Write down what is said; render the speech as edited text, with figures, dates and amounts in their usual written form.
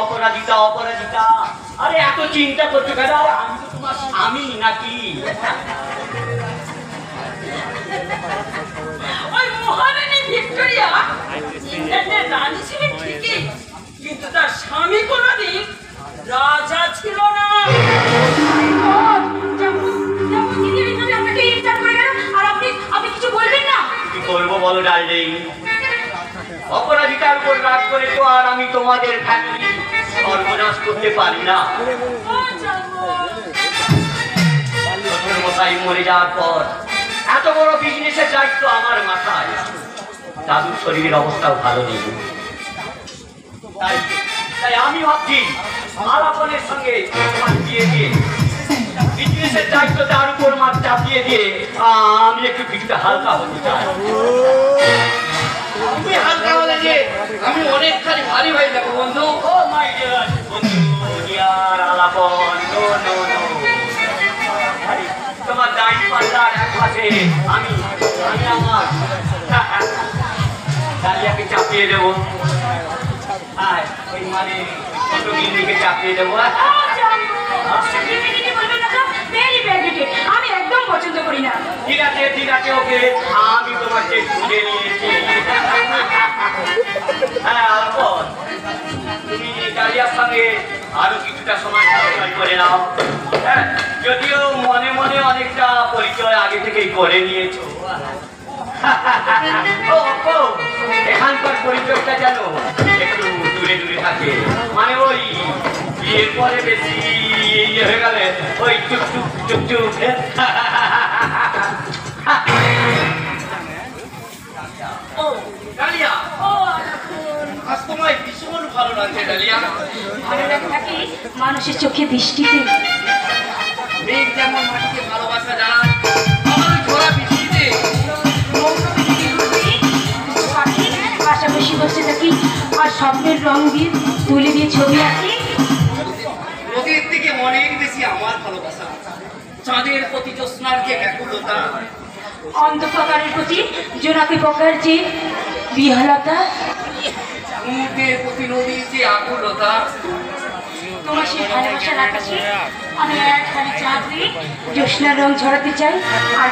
অপরাজিতা অপরাজিতা, আরে এত চিন্তা করছো কেন? আমি তো তোমার স্বামী নাকি? ওই মহারানী ভিক্টোরিয়া ইংল্যান্ডের রানী ছিলেন ঠিকই, কিন্তু তার স্বামী কোনদিন রাজা ছিল না। আপনি কিছু বলবেন না? কি করবো বলো ডার্লিং? অপরাজিতার উপর রাগ করে তো আর আমি তোমাদের ফ্যামিলি সর্বনাশ করতে পারি না। মশাই মরে যাওয়ার পর এত বড় বিজনেসের দায়িত্ব আমার মাথায়। দাদুর শরীরের অবস্থাও ভালো নেই, তাই আমি ভাবছি আলাপনের সঙ্গে বিয়ে দিয়ে বিজনেসের দায়িত্ব তার উপর মাঠ চাপিয়ে দিয়ে আমি একটু কিছুটা হালকা হতে চাই। তুমি হালকা হলে যে আমি অনেকখানি ভারী হয়ে যাবো বন্ধু। ও মাই ডিয়ার বন্ধু, ডিয়ার আলাপন, নো নো নো। তোমার দায়িত্ব পাল্লার এক পাশে আমি আমার ডালিয়াকে চাপিয়ে দেবো। হ্যাঁ, ওই মানে ছোট গিন্নিকে চাপিয়ে দেবো। আমি একদম পছন্দ করি না। ঠিক আছে ঠিক আছে, ওকে, আমি তোমাকে খুঁজে নিয়েছি। হ্যাঁ আলাপন, তুমি ডালিয়ার সঙ্গে আরো কিছুটা সময় পরিচয় করে নাও। হ্যাঁ, যদিও মনে মনে অনেকটা পরিচয় আগে থেকেই করে নিয়েছো। এখানকার পরিচয়টা যেন একটু দূরে দূরে থাকে, মানে ওই বিয়ের পরে বেশি ইয়ে হয়ে গেলে ওই চুপ চুপ চুপ চুপ। ও ডালিয়া, আজ তোমায় ভীষণ ভালো লাগছে ডালিয়া। ভালো লাগে থাকে মানুষের চোখে বৃষ্টিতে। মেঘ যেমন মাটিকে ভালোবাসা জানায়, আমার ওই ঝরা বৃষ্টিতে পাশাপাশি বসে থাকি আর স্বপ্নের রং দিয়ে তুলে দিয়ে ছবি আঁকি। নদীর থেকে অনেক বেশি আমার ভালোবাসা, চাঁদের প্রতি জ্যোৎস্নার যে ব্যাকুলতা, অন্ধকারের প্রতি জোনাকি পোকার যে বিহলতা, সমুদ্রের প্রতি নদীর যে আকুলতা। তোমার সেই ভালোবাসার আকাশে আমি একখানে চাঁদ দিয়ে জ্যোৎস্নার রং ছড়াতে চাই আর